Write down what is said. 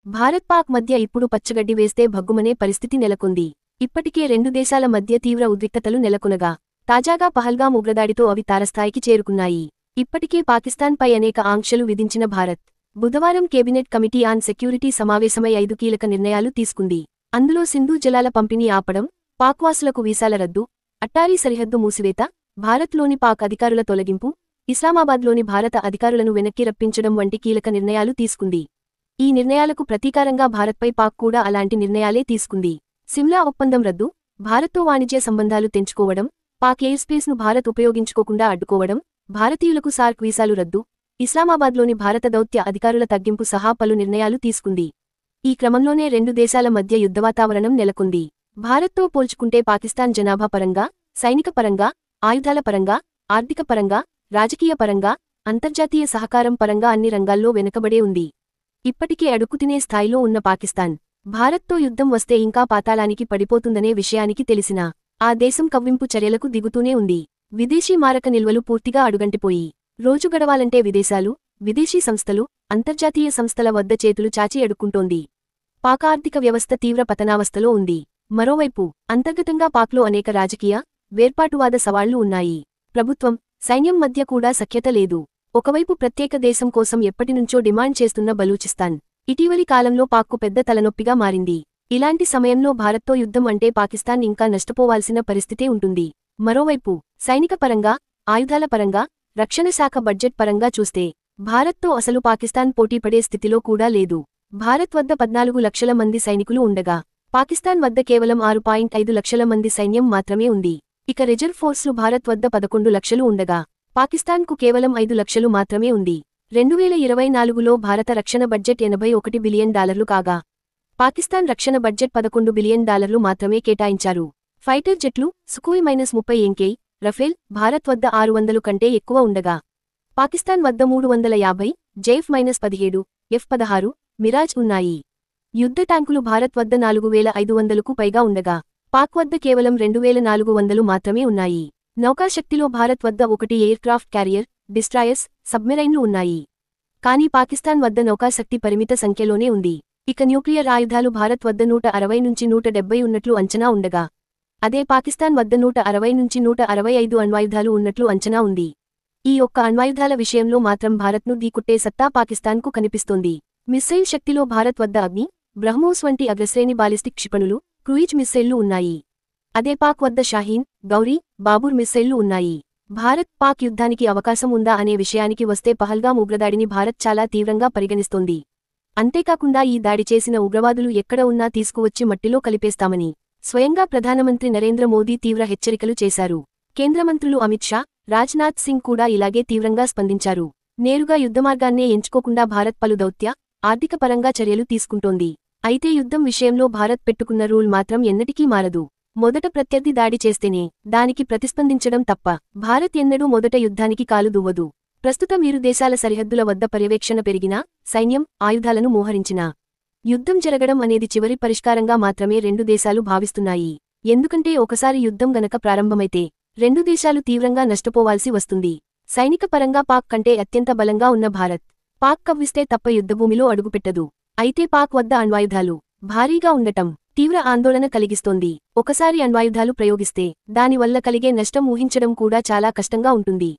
భారత్ పాక్ మధ్య ఇప్పుడు పచ్చగడ్డి వేస్తే భగ్గుమనే పరిస్థితి నెలకొంది. ఇప్పటికే రెండు దేశాల మధ్య తీవ్ర ఉద్రిక్తతలు నెలకొనగా తాజాగా పహల్గాం ఉగ్రదాడితో అవి తారస్థాయికి చేరుకున్నాయి. ఇప్పటికే పాకిస్తాన్పై అనేక ఆంక్షలు విధించిన భారత్ బుధవారం కేబినెట్ కమిటీ ఆన్ సెక్యూరిటీ సమావేశమై 5 కీలక నిర్ణయాలు తీసుకుంది. అందులో సింధు జలాల పంపిణీ ఆపడం, పాక్వాసులకు వీసాల రద్దు, అట్టారీ సరిహద్దు మూసివేత, భారత్లోని పాక్ అధికారుల తొలగింపు, ఇస్లామాబాద్లోని భారత అధికారులను వెనక్కి రప్పించడం వంటి కీలక నిర్ణయాలు తీసుకుంది. ఈ నిర్ణయాలకు ప్రతీకారంగా భారత్పై పాక్ కూడా అలాంటి నిర్ణయాలే తీసుకుంది. సిమ్లా ఒప్పందం రద్దు, భారత్తో వాణిజ్య సంబంధాలు తెంచుకోవడం, పాక్ ఎయిర్స్పేస్ను భారత్ ఉపయోగించుకోకుండా అడ్డుకోవడం, భారతీయులకు సార్క్ వీసాలు రద్దు, ఇస్లామాబాద్లోని భారత దౌత్య అధికారుల తగ్గింపు సహా పలు నిర్ణయాలు తీసుకుంది. ఈ క్రమంలోనే రెండు దేశాల మధ్య యుద్ధవాతావరణం నెలకొంది. భారత్తో పోల్చుకుంటే పాకిస్తాన్ జనాభా పరంగా, సైనిక పరంగా, ఆయుధాల పరంగా, ఆర్థిక పరంగా, రాజకీయ పరంగా, అంతర్జాతీయ సహకారం పరంగా అన్ని రంగాల్లో వెనుకబడే ఉంది. ఇప్పటికే అడుక్కుతినే స్థాయిలో ఉన్న పాకిస్తాన్ భారత్తో యుద్ధం వస్తే ఇంకా పాతాళానికి పడిపోతుందనే విషయానికి తెలిసినా ఆ దేశం కవ్వింపు చర్యలకు దిగుతూనే ఉంది. విదేశీ మారక నిల్వలు పూర్తిగా అడుగంటిపోయి రోజు గడవాలంటే విదేశాలు, విదేశీ సంస్థలు, అంతర్జాతీయ సంస్థల వద్ద చేతులు చాచి అడుక్కుంటోంది. పాక్ ఆర్థిక వ్యవస్థ తీవ్ర పతనావస్థలో ఉంది. మరోవైపు అంతర్గతంగా పాక్లో అనేక రాజకీయ, వేర్పాటువాద సవాళ్లు ఉన్నాయి. ప్రభుత్వం, సైన్యం మధ్య కూడా సఖ్యత లేదు. ఒకవైపు ప్రత్యేక దేశం కోసం ఎప్పటినుంచో డిమాండ్ చేస్తున్న బలూచిస్తాన్ ఇటీవలి కాలంలో పాక్కు పెద్ద తలనొప్పిగా మారింది. ఇలాంటి సమయంలో భారత్తో యుద్ధం అంటే పాకిస్తాన్ ఇంకా నష్టపోవాల్సిన పరిస్థితే ఉంటుంది. మరోవైపు సైనిక పరంగా, ఆయుధాల పరంగా, రక్షణ శాఖ బడ్జెట్ పరంగా చూస్తే భారత్తో అసలు పాకిస్తాన్ పోటీపడే స్థితిలో కూడా లేదు. భారత్ వద్ద 14 లక్షల మంది సైనికులు ఉండగా పాకిస్తాన్ వద్ద కేవలం 6.5 లక్షల మంది సైన్యం మాత్రమే ఉంది. ఇక రిజర్వ్ ఫోర్స్లు భారత్ వద్ద 11 లక్షలు ఉండగా పాకిస్తాన్కు కేవలం 5 లక్షలు మాత్రమే ఉంది. 2024లో భారత రక్షణ బడ్జెట్ $81 బిలియన్ కాగా పాకిస్తాన్ రక్షణ బడ్జెట్ $11 బిలియన్ మాత్రమే కేటాయించారు. ఫైటర్ జెట్లు సుఖోయ్ -30 ఎంకే, రఫేల్ భారత్ వద్ద 600 కంటే ఎక్కువ ఉండగా పాకిస్తాన్ వద్ద 350, జైఫ్ -17, F-16, మిరాజ్ ఉన్నాయి. యుద్ధ ట్యాంకులు భారత్ వద్ద 4500కు పైగా ఉండగా పాక్ వద్ద కేవలం 2400 మాత్రమే ఉన్నాయి. నౌకాశక్తిలో భారత్ వద్ద 1 ఎయిర్క్రాఫ్ట్ క్యారియర్, డిస్ట్రాయర్స్, సబ్మెరైన్లు ఉన్నాయి. కానీ పాకిస్తాన్ వద్ద నౌకాశక్తి పరిమిత సంఖ్యలోనే ఉంది. ఇక న్యూక్లియర్ ఆయుధాలు భారత్ వద్ద 160 నుంచి 170 ఉన్నట్లు అంచనా ఉండగా అదే పాకిస్తాన్ వద్ద 160 నుంచి 165 అణ్వాయుధాలు ఉన్నట్లు అంచనా ఉంది. ఈ ఒక్క అణ్వాయుధాల విషయంలో మాత్రం భారత్ను ఢీకొట్టే సత్తా పాకిస్తాన్కు కనిపిస్తోంది. మిస్సైల్ శక్తిలో భారత్ వద్ద అగ్ని, బ్రహ్మోస్ వంటి అగ్రశ్రేణి బాలిస్టిక్ క్షిపణులు, క్రూయిజ్ మిస్సైళ్లు ఉన్నాయి. అదే పాక్ వద్ద షాహీన్, గౌరీ, బాబూర్ మిస్సైళ్లు ఉన్నాయి. భారత్ పాక్ యుద్ధానికి అవకాశం ఉందా అనే విషయానికి వస్తే పహల్గాం ఉగ్రదాడిని భారత్ చాలా తీవ్రంగా పరిగణిస్తోంది. అంతేకాకుండా ఈ దాడి చేసిన ఉగ్రవాదులు ఎక్కడ ఉన్నా తీసుకువచ్చి మట్టిలో కలిపేస్తామని స్వయంగా ప్రధానమంత్రి నరేంద్ర మోదీ తీవ్ర హెచ్చరికలు చేశారు. కేంద్ర మంత్రులు అమిత్ షా, రాజ్నాథ్ సింగ్ కూడా ఇలాగే తీవ్రంగా స్పందించారు. నేరుగా యుద్ధమార్గాన్నే ఎంచుకోకుండా భారత్ పలు దౌత్య, ఆర్థిక పరంగా చర్యలు తీసుకుంటోంది. అయితే యుద్ధం విషయంలో భారత్ పెట్టుకున్న రూల్ మాత్రం ఎన్నటికీ మారదు. మొదట ప్రత్యర్థి దాడి చేస్తేనే దానికి ప్రతిస్పందించడం తప్ప భారత్ ఎన్నడూ మొదట యుద్ధానికి కాలు దువ్వదు. ప్రస్తుతం ఇరు దేశాల సరిహద్దుల వద్ద పర్యవేక్షణ పెరిగినా, సైన్యం, ఆయుధాలను మోహరించినా యుద్ధం జరగడం అనేది చివరి పరిష్కారంగా మాత్రమే రెండు దేశాలు భావిస్తున్నాయి. ఎందుకంటే ఒకసారి యుద్ధం గనక ప్రారంభమైతే రెండు దేశాలు తీవ్రంగా నష్టపోవాల్సి వస్తుంది. సైనిక పరంగా పాక్ కంటే అత్యంత బలంగా ఉన్న భారత్ పాక్ కవ్విస్తే తప్ప యుద్ధభూమిలో అడుగుపెట్టదు. అయితే పాక్ వద్ద అణ్వాయుధాలు భారీగా ఉండటం తీవ్ర ఆందోళన కలిగిస్తోంది. ఒకసారి అణ్వాయుధాలు ప్రయోగిస్తే దానివల్ల కలిగే నష్టం ఊహించడం కూడా చాలా కష్టంగా ఉంటుంది.